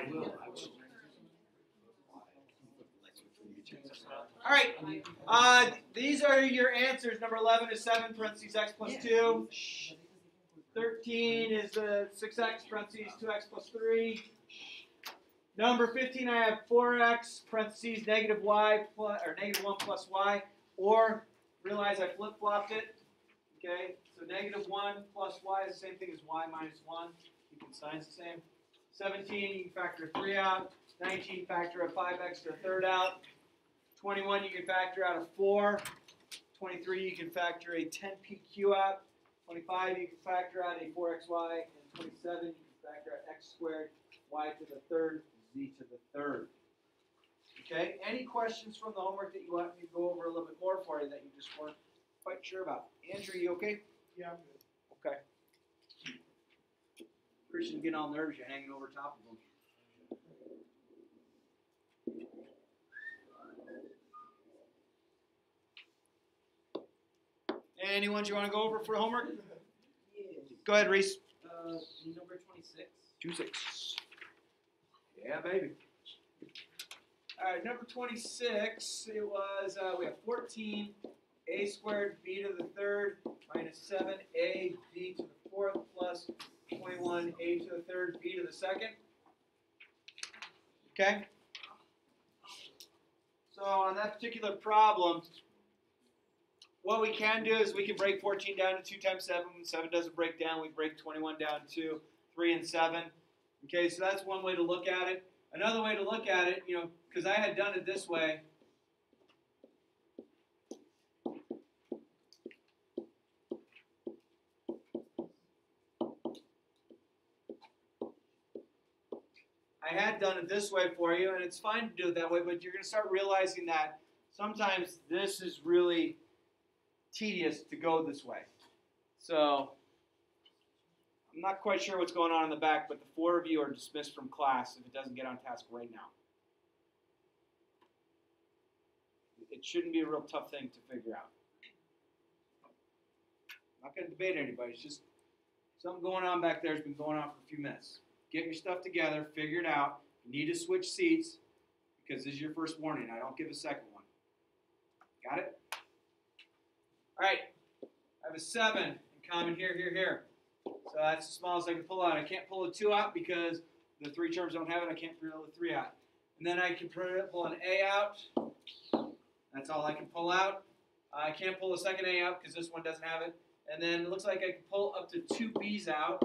I will. All right. These are your answers. Number 11 is 7 parentheses x plus 2. 13 is the 6x parentheses 2x plus 3. Number 15, I have 4x parentheses negative y plus, or negative 1 plus y. Or realize I flip-flopped it. Okay, so negative 1 plus y is the same thing as y minus 1. Keeping signs the same. 17, you can factor 3 out. 19, factor a 5x to a third out. 21, you can factor out a 4. 23, you can factor a 10pq out. 25, you can factor out a 4xy. And 27, you can factor out x squared, y to the third, z to the third. Okay, any questions from the homework that you want me to go over a little bit more for you that you just weren't quite sure about? Andrew, you okay? Yeah, I'm good. Okay. Christian getting all nervous, you're hanging over top of him. Any ones you want to go over for homework? Yeah. Go ahead, Reese. Number 26. 26. Yeah, baby. All right, number 26, it was, we have 14, a squared b to the third minus 7a b to the fourth plus 21 a to the third b to the second. Okay? So on that particular problem, what we can do is we can break 14 down to 2 times 7. When 7 doesn't break down, we break 21 down to 3 and 7. Okay, so that's one way to look at it. Another way to look at it, you know, because I had done it this way. I had done it this way for you, and it's fine to do it that way, but you're going to start realizing that sometimes this is really tedious to go this way. So I'm not quite sure what's going on in the back, but the 4 of you are dismissed from class if it doesn't get on task right now. It shouldn't be a real tough thing to figure out. I'm not going to debate anybody. It's just something going on back there has been going on for a few minutes. Get your stuff together, figure it out. You need to switch seats because this is your first warning. I don't give a second one. Got it? All right. I have a 7 in common here, here, here. So that's the smallest I can pull out. I can't pull a 2 out because the 3 terms don't have it. I can't pull a 3 out. And then I can pull an A out. That's all I can pull out. I can't pull a second A out because this one doesn't have it. And then it looks like I can pull up to 2 B's out,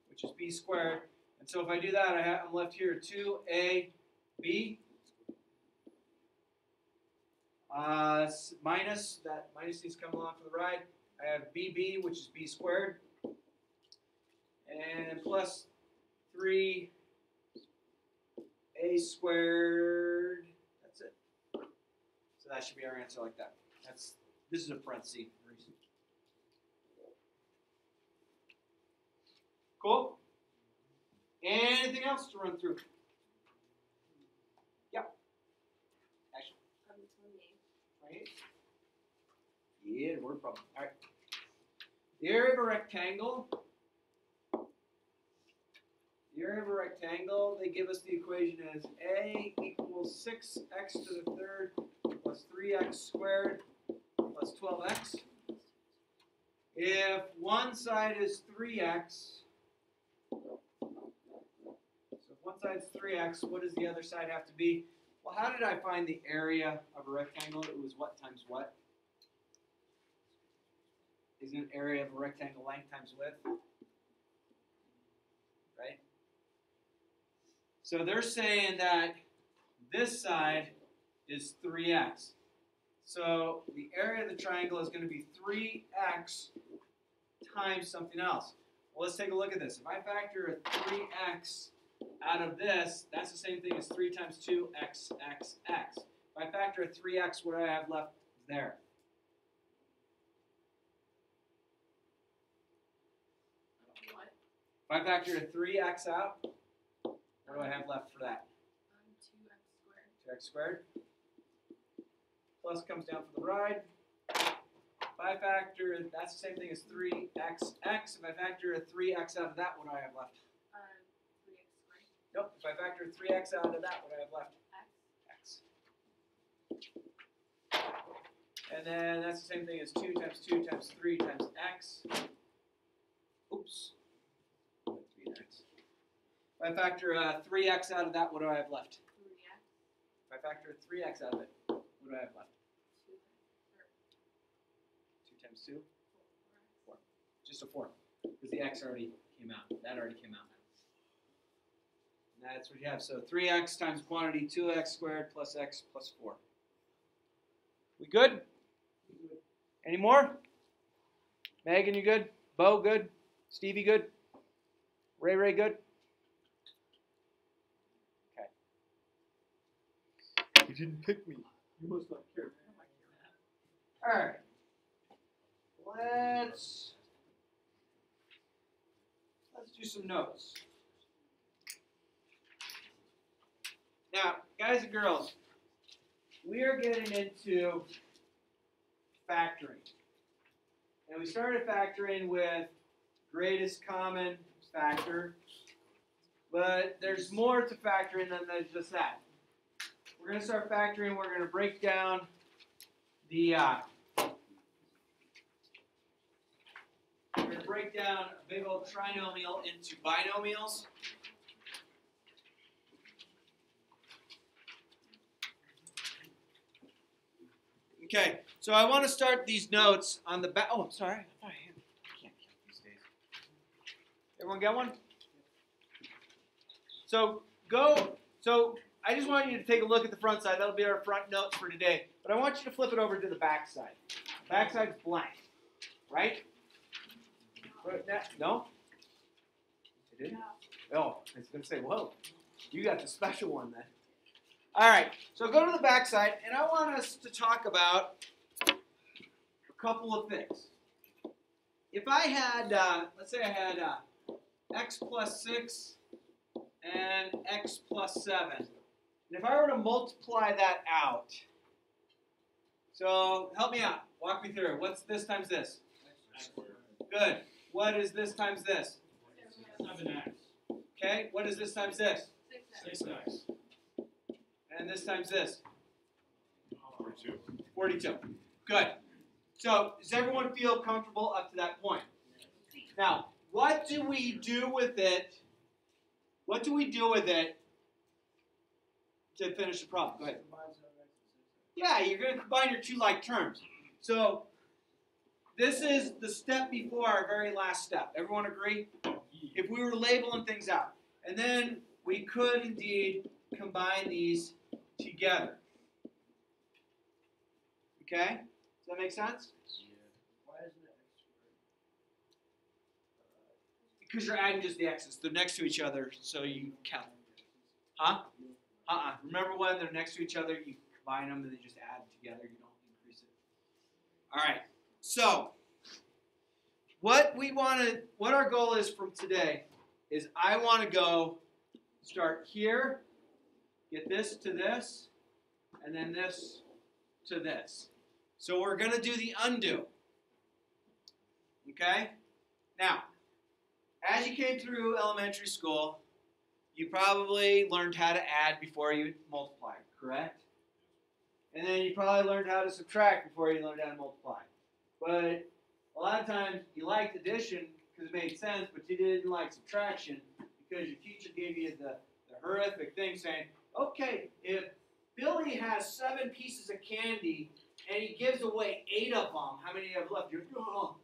which is B squared. And so if I do that, I'm left here 2AB minus, that minus needs to come along for the ride. I have BB, which is B squared, and plus 3A squared. That's it. So that should be our answer like that. This is a parenthesis reason. Cool? Anything else to run through? Yeah. Actually. 28. Yeah, word problem. All right. The area of a rectangle. The area of a rectangle, they give us the equation as A equals 6x to the third plus 3x squared plus 12x. If one side is 3x, so if one side is 3x, what does the other side have to be? Well, how did I find the area of a rectangle? It was what times what? Isn't it area of a rectangle length times width? Right? So they're saying that this side is 3x. So the area of the triangle is going to be 3x times something else. Well, let's take a look at this. If I factor a 3x out of this, that's the same thing as 3 times 2, x, x, x. If I factor a 3x, what do I have left there? What? If I factor a 3x out, what do I have left for that? 2x squared. 2x squared. Plus comes down for the ride. If I factor, that's the same thing as 3xx. If I factor a 3x out of that, what do I have left? 3x If I factor 3x out of that, what do I have left? X. And then that's the same thing as 2 times 2 times 3 times x. Oops. 3x. If I factor 3x out of that, what do I have left? 3x. If I factor 3x out of it, what do I have left? 2 times 2? 4. Just a 4. Because the x already came out. That already came out. And that's what you have. So 3x times quantity 2x squared plus x plus 4. We good? Any more? Megan, you good? Bo, good? Stevie, good? Ray, good? Okay. You didn't pick me. You must not care. All right. Let's do some notes. Now, guys and girls, we are getting into factoring. And we started factoring with greatest common factor, but there's more to factoring than just that. We're going to start factoring. We're going to break down the we're going to break down a big old trinomial into binomials. Okay, so I want to start these notes on the back. Oh, I'm sorry. I can't count these days. Everyone get one? So I just want you to take a look at the front side. That'll be our front notes for today. But I want you to flip it over to the back side. Back side's blank, right? No? It didn't? Oh, I was going to say, whoa, you got the special one then. All right, so go to the back side, and I want us to talk about a couple of things. If I had, let's say I had x plus 6 and x plus 7. And if I were to multiply that out, so help me out. Walk me through. What's this times this? Good. What is this times this? 7x. Okay. What is this times this? 6x. And this times this? 42. 42. Good. So does everyone feel comfortable up to that point? Now, what do we do with it? What do we do with it to finish the problem? Go ahead. Yeah, you're going to combine your two like terms. So this is the step before our very last step. Everyone agree? If we were labeling things out. And then we could indeed combine these together. Okay? Does that make sense? Why isn't it x squared? Because you're adding just the x's. They're next to each other, so you count. Huh? Remember when they're next to each other, you combine them and they just add together. You don't increase it. All right. So, what our goal is from today is I want to go start here, get this to this, and then this to this. So we're going to do the undo. Okay? Now, as you came through elementary school, you probably learned how to add before you multiplied, correct? And then you probably learned how to subtract before you learned how to multiply. But a lot of times you liked addition because it made sense, but you didn't like subtraction because your teacher gave you the horrific thing saying, okay, if Billy has 7 pieces of candy and he gives away 8 of them, how many do you have left? You're like, oh,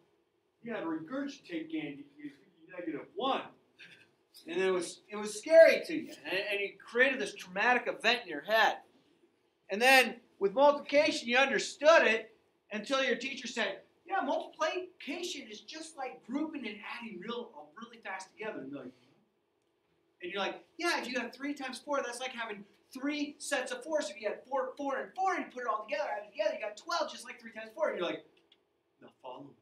you got to regurgitate candy because you're -1. And it was scary to you. And you created this traumatic event in your head. And then with multiplication, you understood it until your teacher said, yeah, multiplication is just like grouping and adding really fast together. And you're like, yeah, if you have 3 times 4, that's like having 3 sets of 4. So if you had 4, 4, and 4, and you put it all together, add it together, you got 12, just like 3 times 4. And you're like, now follow me.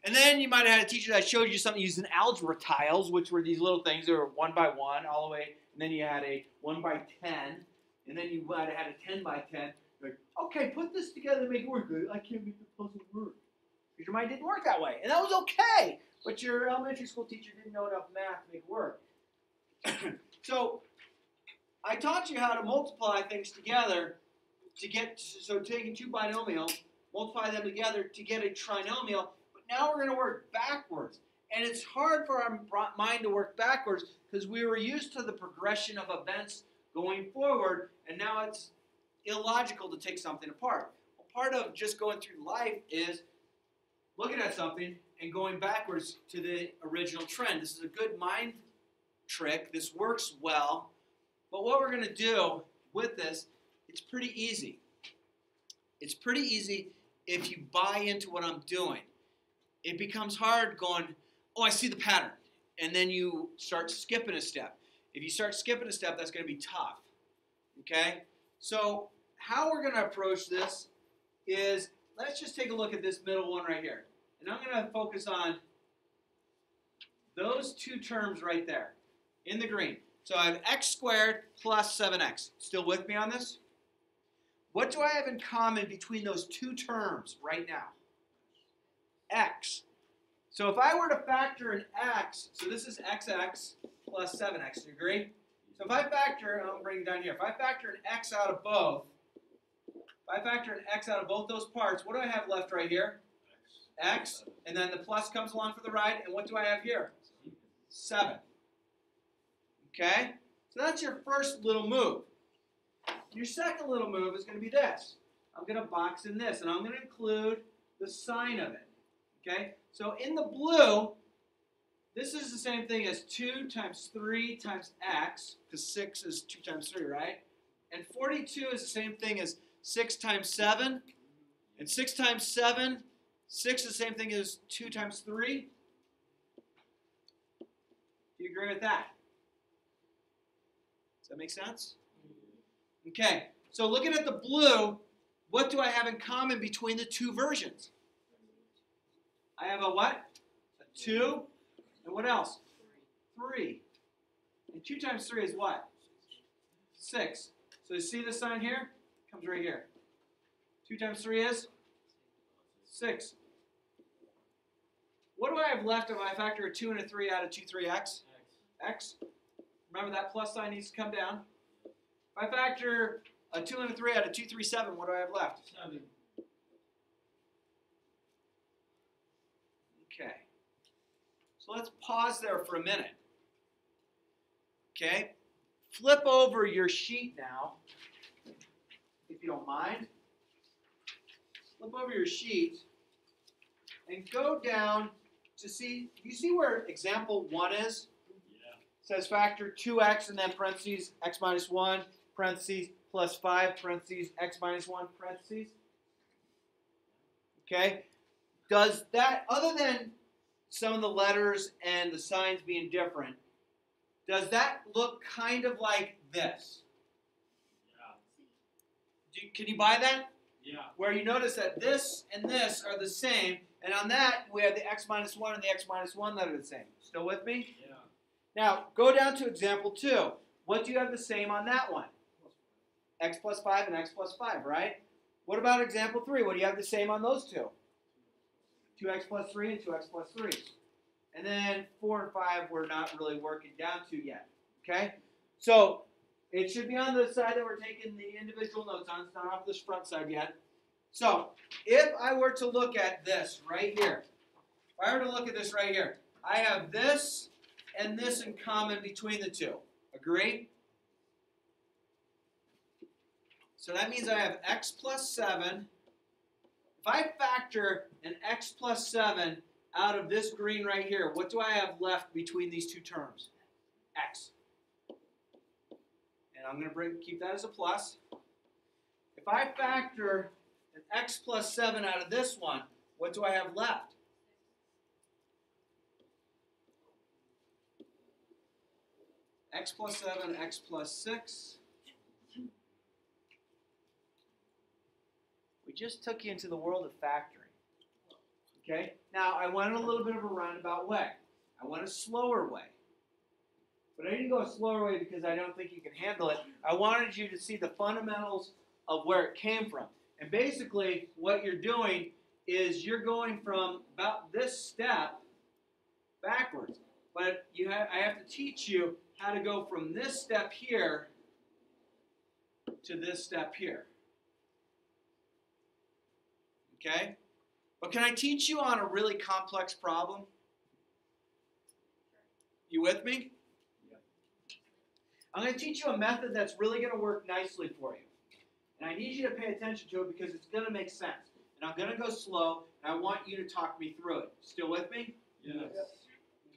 And then you might have had a teacher that showed you something using algebra tiles, which were these little things that were 1 by 1 all the way. And then you had a 1 by 10. And then you might have had a 10 by 10. You're like, okay, put this together and make it work. I can't make the puzzle work. Because your mind didn't work that way. And that was okay. But your elementary school teacher didn't know enough math to make it work. So I taught you how to multiply things together to get, so taking two binomials, multiply them together to get a trinomial, but now we're going to work backwards. And it's hard for our mind to work backwards because we were used to the progression of events going forward, and now it's illogical to take something apart. Well, part of just going through life is looking at something and going backwards to the original trend. This is a good mind trick. This works well. But what we're going to do with this, it's pretty easy. It's pretty easy if you buy into what I'm doing. It becomes hard going, oh, I see the pattern. And then you start skipping a step. If you start skipping a step, that's going to be tough. Okay? So how we're going to approach this is, let's just take a look at this middle one right here. And I'm going to focus on those two terms right there in the green. So I have x squared plus 7x. Still with me on this? What do I have in common between those two terms right now? X. So if I were to factor an x, so this is xx plus 7x, do you agree? So if I factor, I'll bring it down here. If I factor an x out of both, those parts, what do I have left right here? X, and then the plus comes along for the right, and what do I have here? 7. Okay? So that's your first little move. Your second little move is going to be this. I'm going to box in this, and I'm going to include the sign of it. Okay? So in the blue, this is the same thing as 2 times 3 times x, because 6 is 2 times 3, right? And 42 is the same thing as 6 times 7. And 6 times 7, 6 is the same thing as 2 times 3. Do you agree with that? Does that make sense? Okay, so looking at the blue, what do I have in common between the two versions? I have a what? A 2. And what else? 3. And 2 times 3 is what? 6. So you see the sign here? It comes right here. 2 times 3 is 6. What do I have left if I factor a 2 and a 3 out of 2, 3x? X. Remember that plus sign needs to come down. If I factor a 2 and a 3 out of 2, 3, 7, what do I have left? 7. Okay. So let's pause there for a minute. Okay. Flip over your sheet now, if you don't mind. Flip over your sheet and go down to see, you see where example 1 is? Yeah. It says factor 2x and then parentheses x minus 1, parentheses plus 5, parentheses x minus 1, parentheses. Okay? Does that, other than some of the letters and the signs being different, does that look kind of like this? Yeah. Can you buy that? Yeah. Where you notice that this and this are the same, and on that we have the x minus 1 and the x minus 1 that are the same. Still with me? Yeah. Now, go down to example 2. What do you have the same on that one? X plus 5 and x plus 5, right? What about example 3? What do you have the same on those two? 2x plus 3 and 2x plus 3. And then 4 and 5 we're not really working down to yet. Okay? So it should be on the side that we're taking the individual notes on. It's not off this front side yet. So if I were to look at this right here, if I were to look at this right here, I have this and this in common between the two. Agree? So that means I have x plus 7. If I factor an x plus 7 out of this green right here, what do I have left between these two terms? X. And I'm going to keep that as a plus. If I factor an x plus 7 out of this one, what do I have left? X plus 7, x plus 6. We just took you into the world of factoring. Okay? Now, I went a little bit of a roundabout way. I went a slower way. But I didn't go a slower way because I don't think you can handle it. I wanted you to see the fundamentals of where it came from. And basically, what you're doing is you're going from about this step backwards. But I have to teach you how to go from this step here to this step here. Okay? But can I teach you on a really complex problem? You with me? I'm going to teach you a method that's really going to work nicely for you. And I need you to pay attention to it because it's going to make sense. And I'm going to go slow, and I want you to talk me through it. Still with me? Yes.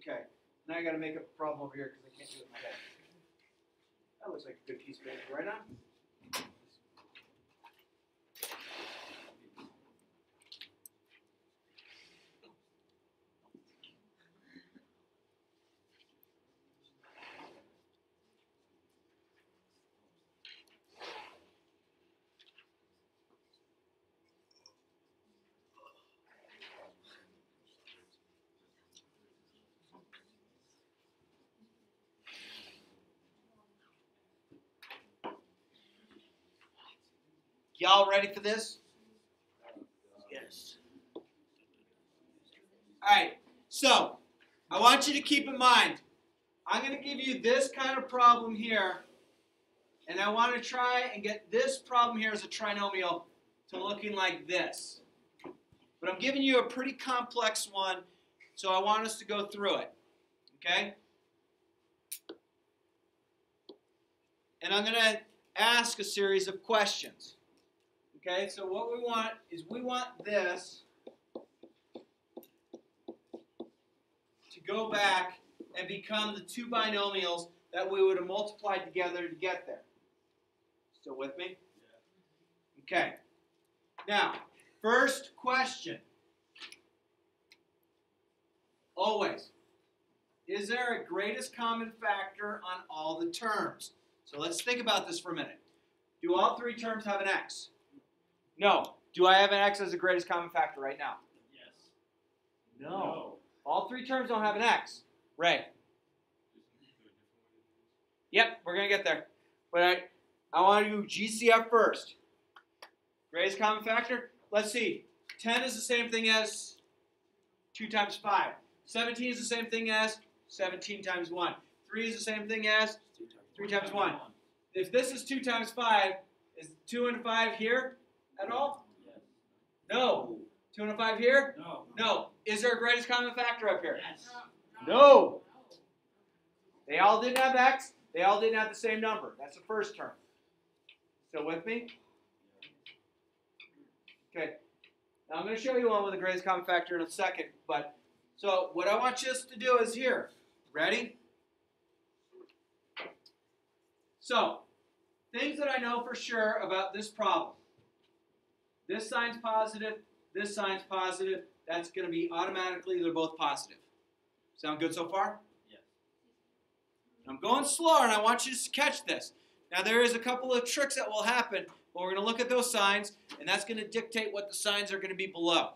Okay. Now I got to make a problem over here because I can't do it today. That looks like a good piece of paper right now. Y'all ready for this? Yes. All right. So, I want you to keep in mind, I'm going to give you this kind of problem here, and I want to try and get this problem here as a trinomial to looking like this. But I'm giving you a pretty complex one, so I want us to go through it. Okay? And I'm going to ask a series of questions. Okay, so what we want is we want this to go back and become the two binomials that we would have multiplied together to get there. Still with me? Okay. Now, first question. Always. Is there a greatest common factor on all the terms? So let's think about this for a minute. Do all three terms have an x? No. Do I have an x as the greatest common factor right now? Yes. No. All three terms don't have an x. Ray. Yep, we're going to get there. But I want to do GCF first. Greatest common factor? Let's see. 10 is the same thing as 2 times 5. 17 is the same thing as 17 times 1. 3 is the same thing as 3 times 1. If this is 2 times 5, is 2 and 5 here at all? Yes. No. 2 and 5 here? No. No. Is there a greatest common factor up here? Yes. No. They all didn't have x. They all didn't have the same number. That's the first term. Still with me? Okay. Now I'm going to show you one with the greatest common factor in a second. But so what I want you to do is here. Ready? So things that I know for sure about this problem. This sign's positive. This sign's positive. That's going to be automatically, they're both positive. Sound good so far? Yes. I'm going slower, and I want you to catch this. Now, there is a couple of tricks that will happen, but we're going to look at those signs, and that's going to dictate what the signs are going to be below.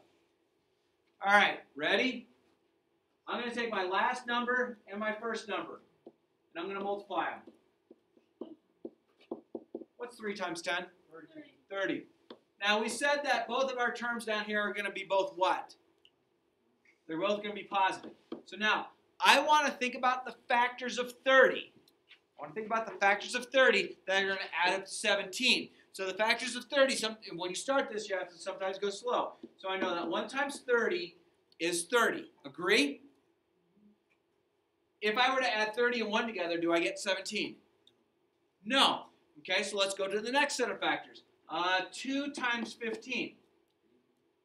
All right, ready? I'm going to take my last number and my first number, and I'm going to multiply them. What's 3 times 10? 30. Now, we said that both of our terms down here are going to be both what? They're both going to be positive. So now, I want to think about the factors of 30. I want to think about the factors of 30 that are going to add up to 17. So the factors of 30, when you start this, you have to sometimes go slow. So I know that 1 times 30 is 30. Agree? If I were to add 30 and 1 together, do I get 17? No. Okay, so let's go to the next set of factors. 2 times 15.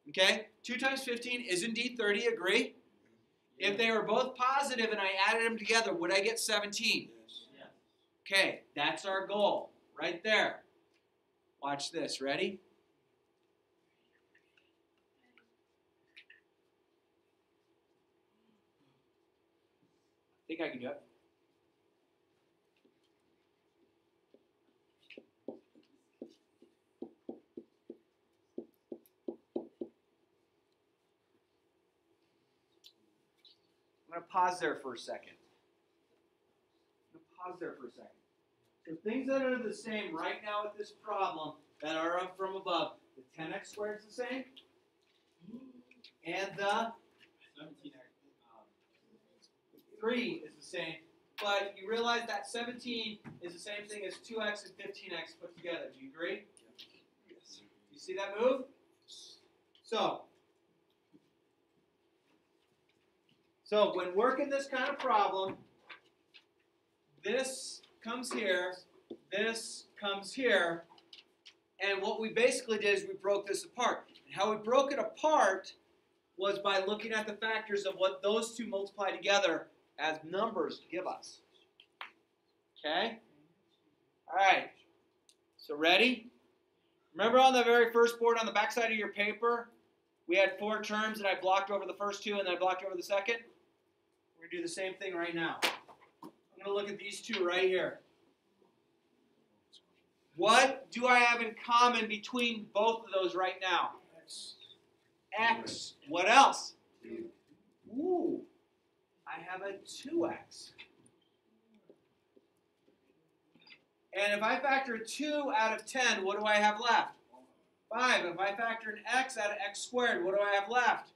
Okay, 2 times 15 is indeed 30, agree? If they were both positive and I added them together, would I get 17? Yes. Okay, that's our goal, right there. Watch this, ready? I think I can do it. I'm going to pause there for a second. So things that are the same right now with this problem that are up from above, the 10x squared is the same, and the 17x. 3 is the same, but you realize that 17 is the same thing as 2x and 15x put together. Do you agree? Yes. You see that move? So when working this kind of problem, this comes here, this comes here, and what we basically did is we broke this apart. And how we broke it apart was by looking at the factors of what those two multiply together as numbers give us. Okay? All right. So ready? Remember on the very first board on the back side of your paper, we had 4 terms and I blocked over the first 2 and then I blocked over the second? We're going to do the same thing right now. I'm going to look at these 2 right here. What do I have in common between both of those right now? X. What else? Ooh, I have a 2x. And if I factor 2 out of 10, what do I have left? 5. If I factor an x out of x squared, what do I have left?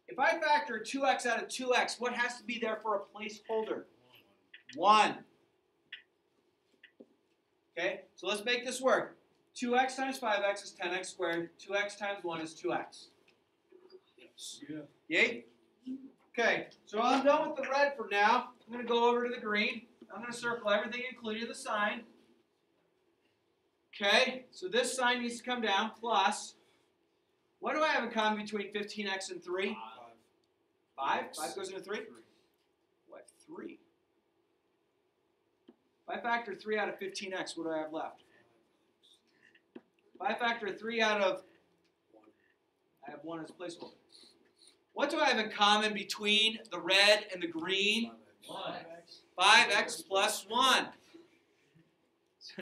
If I factor 2x out of 2x, what has to be there for a placeholder? 1. Okay, so let's make this work. 2x times 5x is 10x squared. 2x times 1 is 2x. Yes. Yeah. Yay? Okay, so I'm done with the red for now. I'm going to go over to the green. I'm going to circle everything, including the sign. Okay, so this sign needs to come down, plus. What do I have in common between 15x and 3? 5? 5 goes into 3? What, 3? If I factor 3 out of 15x, what do I have left? If I factor 3 out of 1, I have 1 as a placeholder. What do I have in common between the red and the green? 5x plus 1.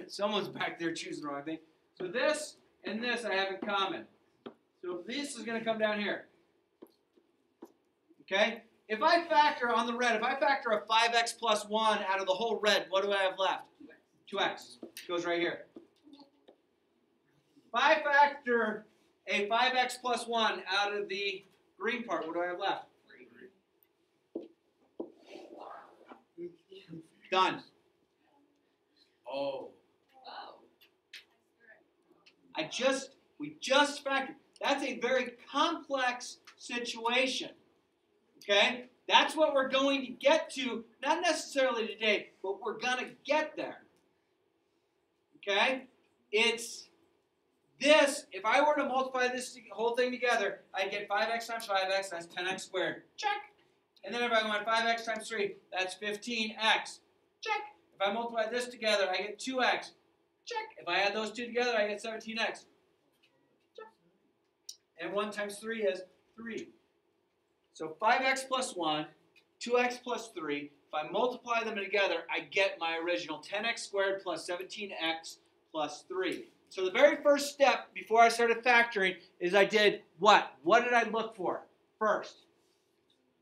Someone's back there choosing the wrong thing. So this and this I have in common. So this is going to come down here. Okay? If I factor on the red, if I factor a 5x plus 1 out of the whole red, what do I have left? 2x. It goes right here. If I factor a 5x plus 1 out of the green part, what do I have left? 3. Done. Oh. We just factored. That's a very complex situation. Okay? That's what we're going to get to, not necessarily today, but we're going to get there. Okay? It's this, if I were to multiply this whole thing together, I'd get 5x times 5x, that's 10x squared. Check. And then if I went 5x times 3, that's 15x. Check. If I multiply this together, I get 2x. Check. If I add those two together, I get 17x. Check. And 1 times 3 is 3. So 5x plus 1, 2x plus 3. If I multiply them together, I get my original 10x squared plus 17x plus 3. So the very first step before I started factoring is I did what? What did I look for first?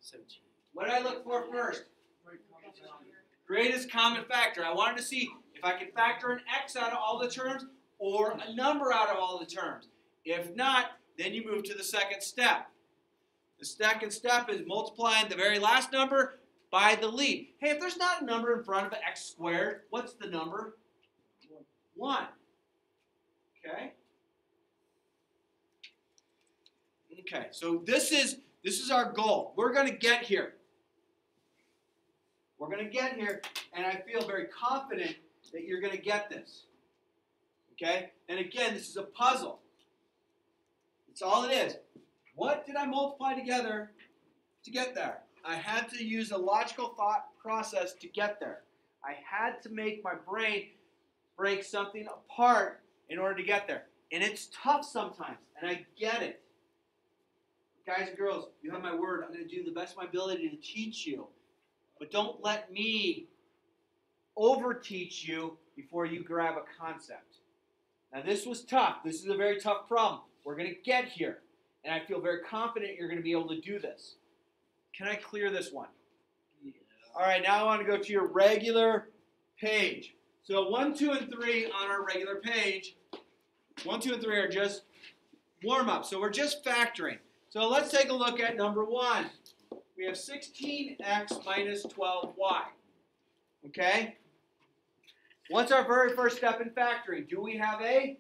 17. What did I look for first? Greatest common factor. I wanted to see if I could factor an x out of all the terms or a number out of all the terms. If not, then you move to the second step. The second step is multiplying the very last number by the lead. Hey, if there's not a number in front of x squared, what's the number? 1. Okay? Okay, so this is our goal. We're going to get here. We're going to get here, and I feel very confident that you're going to get this. Okay? And again, this is a puzzle. It's all it is. What did I multiply together to get there? I had to use a logical thought process to get there. I had to make my brain break something apart in order to get there. And it's tough sometimes, and I get it. Guys and girls, you have my word. I'm going to do the best of my ability to teach you. But don't let me over-teach you before you grab a concept. Now, this was tough. This is a very tough problem. We're going to get here. And I feel very confident you're going to be able to do this. Can I clear this one? Yeah. All right, now I want to go to your regular page. So 1, 2, and 3 on our regular page. 1, 2, and 3 are just warm-up. So we're just factoring. So let's take a look at number 1. we have 16x minus 12y. Okay? What's our very first step in factoring? Do we have a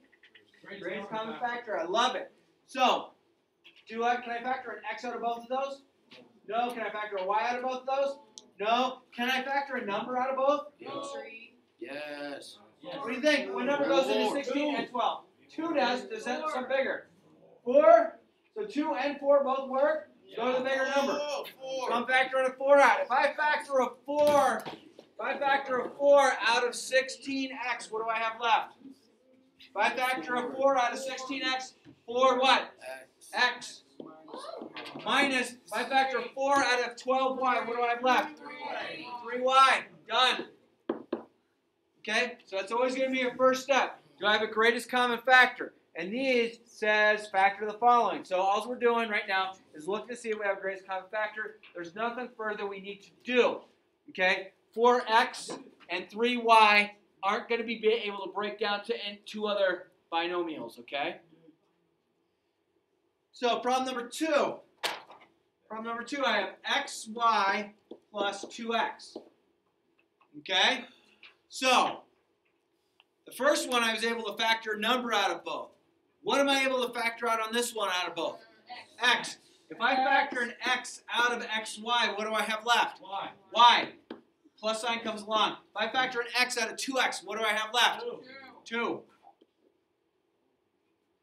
greatest common factor? I love it. So, can I factor an x out of both of those? No. Can I factor a y out of both of those? No. Can I factor a number out of both? Three. Yes. What do you think? What number goes into 16 and 12? 2 does. Does that some bigger? 4? So 2 and 4 both work? Go to the bigger number. Oh, So I'm factoring a 4 out. If I factor a 4 out of 16x, what do I have left? If I factor a 4 out of 16x, 4 what? X. Minus, if I factor 4 out of 12y, what do I have left? 3y. Done. Okay? So it's always going to be your first step. Do I have a greatest common factor? And these says factor the following. So all we're doing right now is looking to see if we have a greatest common factor. There's nothing further we need to do. Okay? 4x and 3y aren't going to be able to break down to two other binomials. Okay? So problem number 2. Problem number 2, I have xy plus 2x. Okay? So, the first one I was able to factor a number out of both. What am I able to factor out on this one out of both? X. If I factor an x out of xy, what do I have left? Y. Y. Plus sign comes along. If I factor an x out of 2x, what do I have left? 2.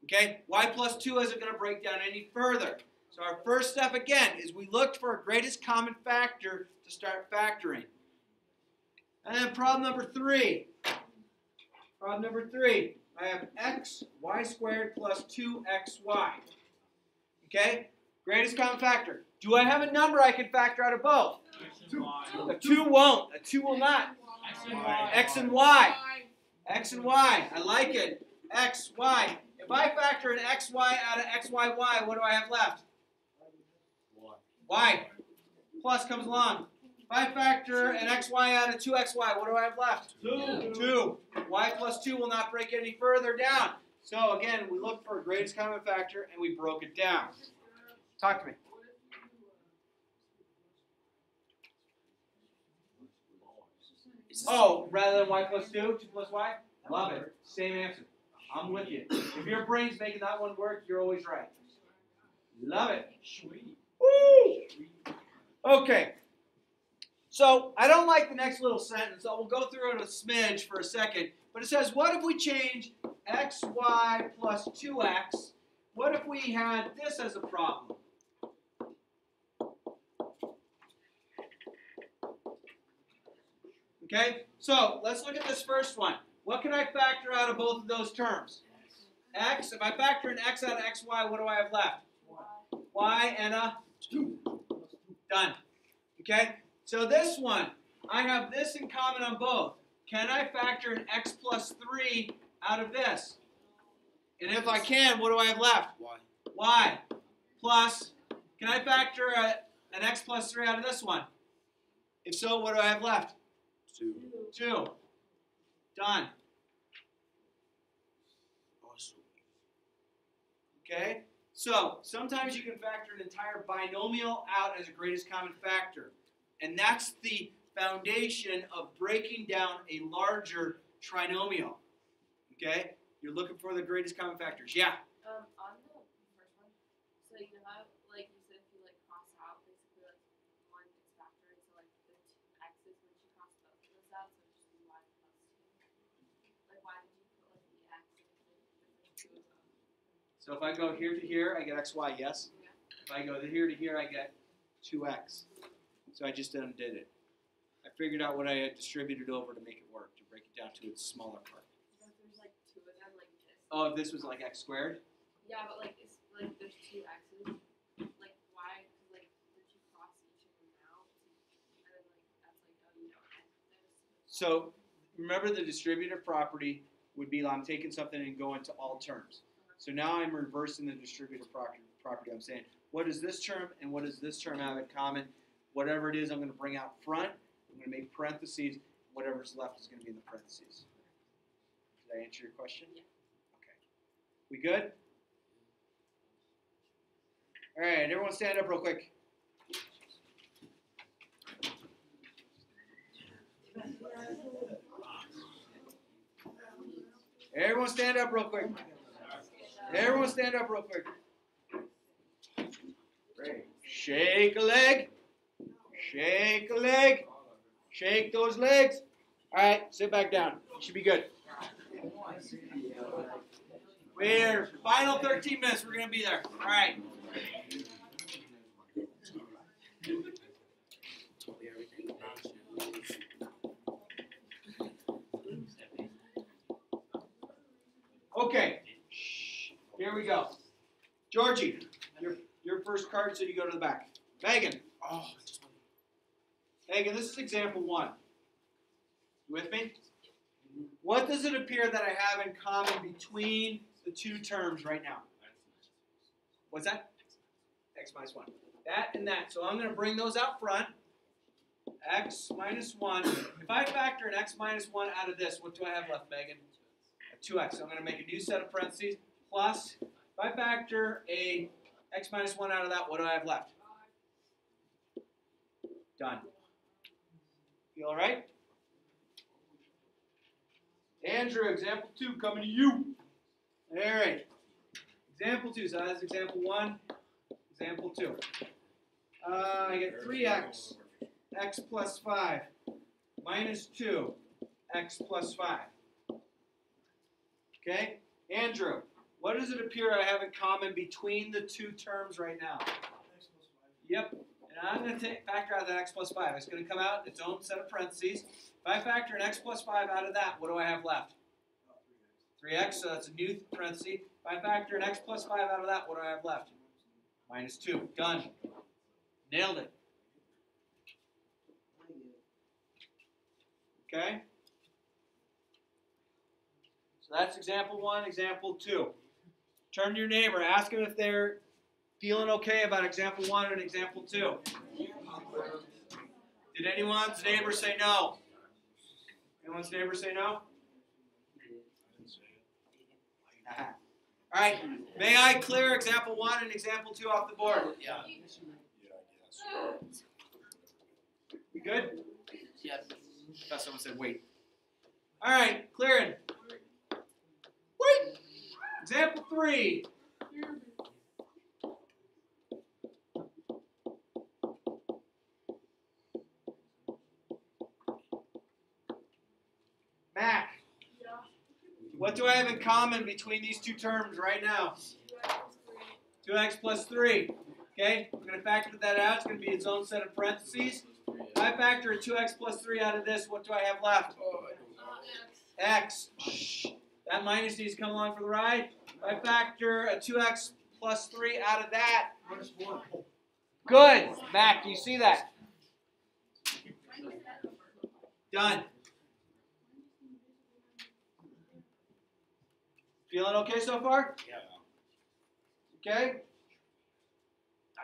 Okay? Y plus 2 isn't going to break down any further. So our first step again is we looked for a greatest common factor to start factoring. And then problem number 3. Problem number 3. I have x, y squared plus 2xy. Okay? Greatest common factor. Do I have a number I can factor out of both? A 2 won't. A 2 will not. X and y. X and y. I like it. X, y. If I factor an xy out of xyy, what do I have left? Y. Plus comes along. If I factor an xy out of 2xy, what do I have left? 2. Y plus 2 will not break any further down. So again, we looked for a greatest common factor and we broke it down. Talk to me. Oh, rather than y plus 2, 2 plus y? Love it. Same answer. I'm with you. If your brain's making that one work, you're always right. Love it. Woo! Okay. So, I don't like the next little sentence, so we'll go through it a smidge for a second. But it says, what if we change xy plus 2x? What if we had this as a problem? Okay, so let's look at this first one. What can I factor out of both of those terms? X. If I factor an x out of xy, what do I have left? Y and a 2. Done. Okay, so this one, I have this in common on both. Can I factor an x plus 3 out of this? And if I can, what do I have left? Y. Y. Plus, can I factor an x plus 3 out of this one? If so, what do I have left? 2. 2. Done. Awesome. Okay? So, sometimes you can factor an entire binomial out as a greatest common factor. And that's the foundation of breaking down a larger trinomial. Okay? You're looking for the greatest common factors. Yeah? On the first one, so you know how, like you said, if you like cross out, basically like one is factored, so like the 2 x's, when you cross both of those out, so it should be y plus 2. Like why did you put like the x and the 2 of them? So if I go here to here, I get xy, yes? Yeah. If I go here to here, I get 2x. So I just undid it. I figured out what I had distributed over to make it work, to break it down to its smaller part. So if there's like 2 of them, like this. Oh, if this was like x squared? Yeah, but like it's like there's 2 x's. Like why? Because like did you cross each of them out? And then like that's like oh you don't have this. So remember the distributive property would be I'm taking something and going to all terms. So now I'm reversing the distributive property. I'm saying, what does this term and what does this term have in common? Whatever it is, I'm going to bring out front. I'm going to make parentheses. Whatever's left is going to be in the parentheses. Did I answer your question? Yeah. Okay. We good? All right, everyone stand up real quick. Everyone stand up real quick. Everyone stand up real quick. Shake a leg. Shake a leg. Shake those legs. All right, sit back down. You should be good. We're final 13 minutes. We're going to be there. All right. Okay. Here we go. Georgie, your first card, so you go to the back. Megan. Oh, Megan, this is example 1. You with me? What does it appear that I have in common between the two terms right now? What's that? X minus 1. That and that. So I'm going to bring those out front. X minus 1. If I factor an x minus 1 out of this, what do I have left, Megan? A 2x. So I'm going to make a new set of parentheses. Plus, if I factor a x minus 1 out of that, what do I have left? Done. Feel all right? Andrew, example 2 coming to you. All right. Example 2. So that's example 1. Example 2. I get 3x, x plus 5, minus 2, x plus 5. Okay? Andrew, what does it appear I have in common between the two terms right now? X plus 5. Yep. And I'm going to factor out that x plus 5. It's going to come out in its own set of parentheses. If I factor an x plus 5 out of that, what do I have left? 3x, so that's a new parenthesis. If I factor an x plus 5 out of that, what do I have left? Minus 2. Done. Nailed it. Okay? So that's example 1, example 2. Turn to your neighbor. Ask them if they're feeling okay about example 1 and example 2. Did anyone's neighbor say no? Anyone's neighbor say no? All right. May I clear example 1 and example 2 off the board? Yeah. You good? Yes. I thought someone said wait. All right, clearing. Wait. Example 3. Mac. What do I have in common between these two terms right now? 2x plus 3. Okay, I'm going to factor that out. It's going to be its own set of parentheses. If I factor a 2x plus 3 out of this, what do I have left? X. Shh. That minus needs to come along for the ride. If I factor a 2x plus 3 out of that. Good. Mac, do you see that? Done. Feeling okay so far? Yeah. Okay.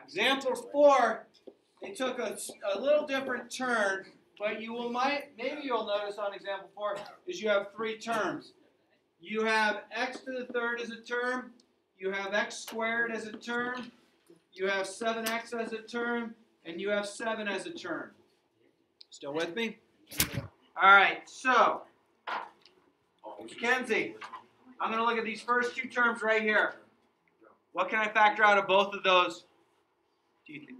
Example 4, it took a little different turn, but maybe you'll notice on example 4 is you have 3 terms. You have x to the third as a term, you have x squared as a term, you have 7x as a term, and you have 7 as a term. Still with me? All right, so, Mackenzie, I'm going to look at these first 2 terms right here. What can I factor out of both of those? Do you think?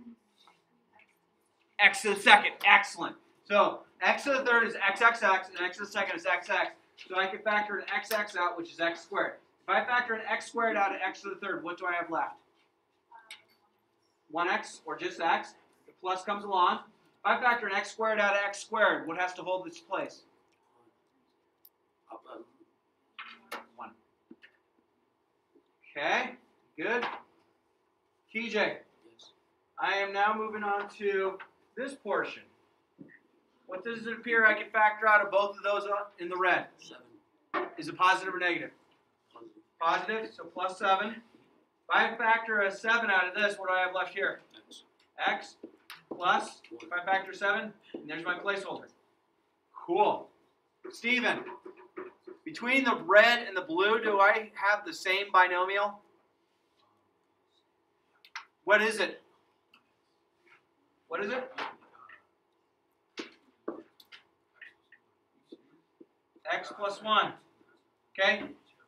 X to the second. Excellent. So x to the third is xxx, and x to the second is xx. So I can factor an xx out, which is x squared. If I factor an x squared out of x to the third, what do I have left? 1x, or just x. The plus comes along. If I factor an x squared out of x squared, what has to hold its place? 1. Okay, good. TJ. I am now moving on to this portion. What does it appear I can factor out of both of those in the red? 7. Is it positive or negative? Positive, so plus 7. If I factor a 7 out of this, what do I have left here? X plus, if I factor 7, and there's my placeholder. Cool. Steven, between the red and the blue, do I have the same binomial? What is it? What is it? X plus 1. Okay?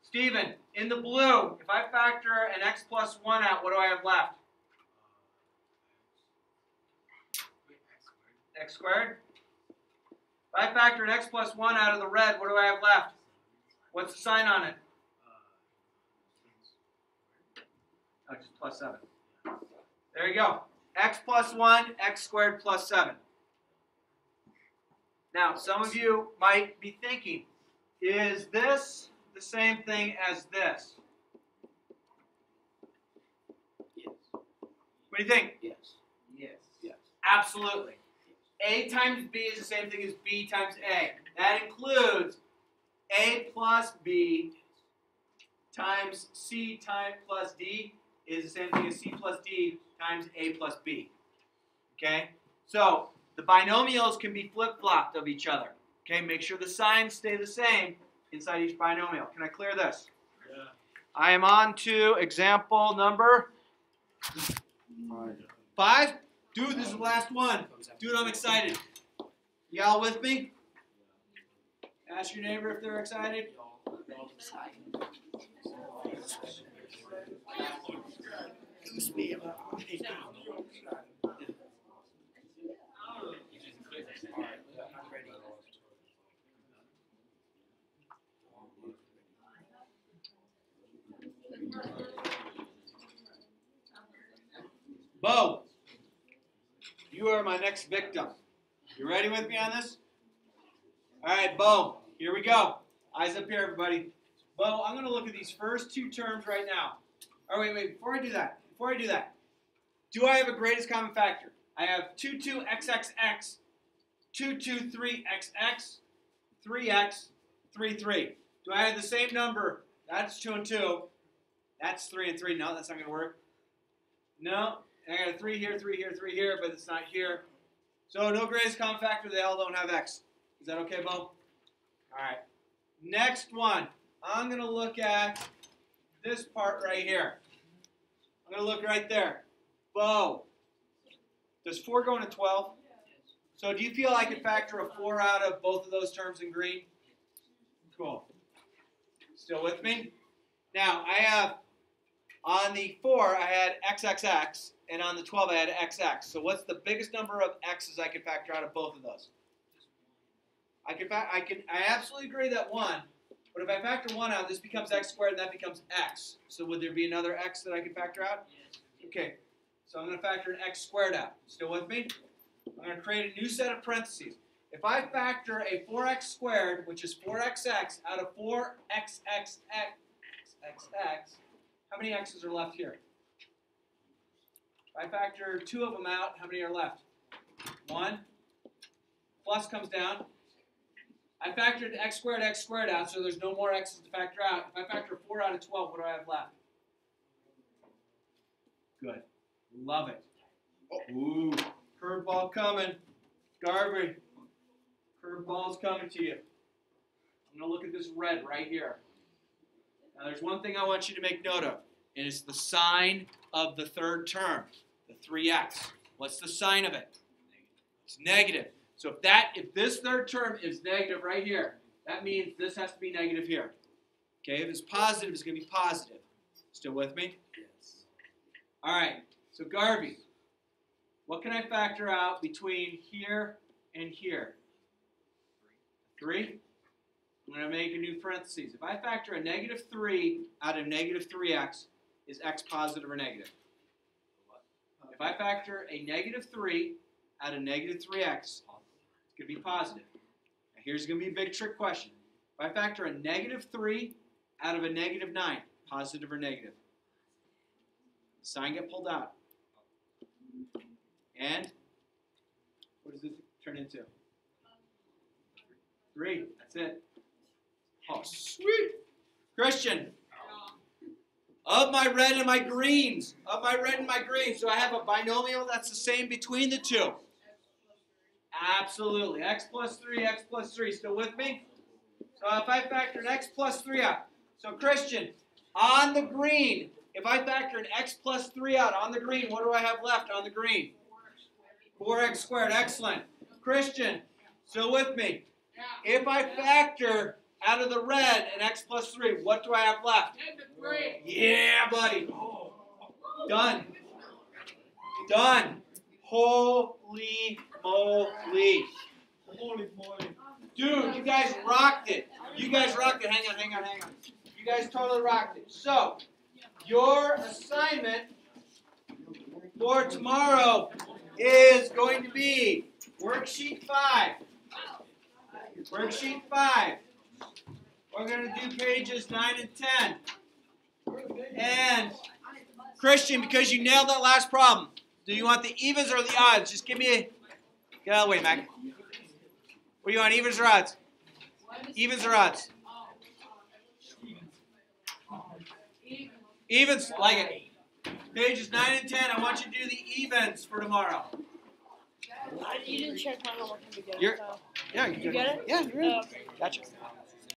Stephen, in the blue, if I factor an x plus 1 out, what do I have left? X squared. If I factor an x plus 1 out of the red, what do I have left? What's the sign on it? Oh, just plus 7. There you go. X plus 1, x squared plus 7. Now, some of you might be thinking, is this the same thing as this? Yes. What do you think? Yes. Yes. Yes. Absolutely. A times B is the same thing as B times A. That includes A plus B times C plus D is the same thing as C plus D times A plus B. Okay? So, the binomials can be flip-flopped of each other. Okay? Make sure the signs stay the same inside each binomial. Can I clear this? Yeah. I am on to example number 5. Dude, this is the last one. Dude, I'm excited. Y'all with me? Ask your neighbor if they're excited. Bo, you are my next victim. You ready with me on this? All right, Bo, here we go. Eyes up here, everybody. Bo, I'm going to look at these first 2 terms right now. Oh, wait, before I do that, do I have a greatest common factor? I have 2, 2, xxx, 2, 2, 3, xx, 3x, 3, 3. Do I have the same number? That's 2 and 2. That's 3 and 3. No, that's not going to work. No, I got a 3 here, 3 here, 3 here, but it's not here. So no greatest common factor, they all don't have x. Is that okay, Bo? All right. Next one, I'm going to look at this part right here. I'm going to look right there. Bo, does 4 go into 12? So do you feel I could factor a 4 out of both of those terms in green? Cool. Still with me? Now, I have, on the 4, I had xxx, and on the 12, I had xx. So what's the biggest number of x's I can factor out of both of those? I absolutely agree that 1, but if I factor 1 out, this becomes x squared, and that becomes x. So would there be another x that I can factor out? Okay, so I'm going to factor an x squared out. Still with me? I'm going to create a new set of parentheses. If I factor a 4x squared, which is 4xx, out of 4xxx, how many x's are left here? If I factor 2 of them out, how many are left? 1. Plus comes down. I factored x squared out, so there's no more x's to factor out. If I factor 4 out of 12, what do I have left? Good. Love it. Oh, ooh, curveball coming. Garvey, curveball's coming to you. I'm going to look at this red right here. Now, there's one thing I want you to make note of, and it's the sign of the 3rd term, the 3x. What's the sign of it? It's negative. So if this 3rd term is negative right here, that means this has to be negative here. Okay, if it's positive, it's going to be positive. Still with me? Yes. All right, so Garvey, what can I factor out between here and here? 3. I'm going to make a new parentheses. If I factor a negative 3 out of negative 3x, is x positive or negative? If I factor a negative 3 out of negative 3x, it's going to be positive. Now here's going to be a big trick question. If I factor a negative 3 out of a negative 9, positive or negative? The sign get pulled out. And what does this turn into? 3. That's it. Oh, sweet. Christian. Of my red and my greens. So I have a binomial that's the same between the 2. Absolutely. X plus 3. Still with me? So if I factor an x plus 3 out. So Christian, on the green, if I factor an x plus 3 out on the green, what do I have left on the green? 4x squared. Excellent. Christian, still with me? If I factor out of the red and x plus 3, what do I have left? 3. Yeah, buddy. Done. Done. Holy moly. Holy moly. Dude, you guys rocked it. You guys rocked it. Hang on. You guys totally rocked it. So, your assignment for tomorrow is going to be worksheet 5. Worksheet 5. We're going to do pages 9 and 10. And, Christian, because you nailed that last problem, do you want the evens or the odds? Just give me a... Get out of the way, Mac. What do you want, evens or odds? Evens or odds? Evens, like it. Pages 9 and 10, I want you to do the evens for tomorrow. You didn't check my homework in the beginning, You're- so. Yeah, You get it? Yeah, you're in. Oh, okay. Gotcha.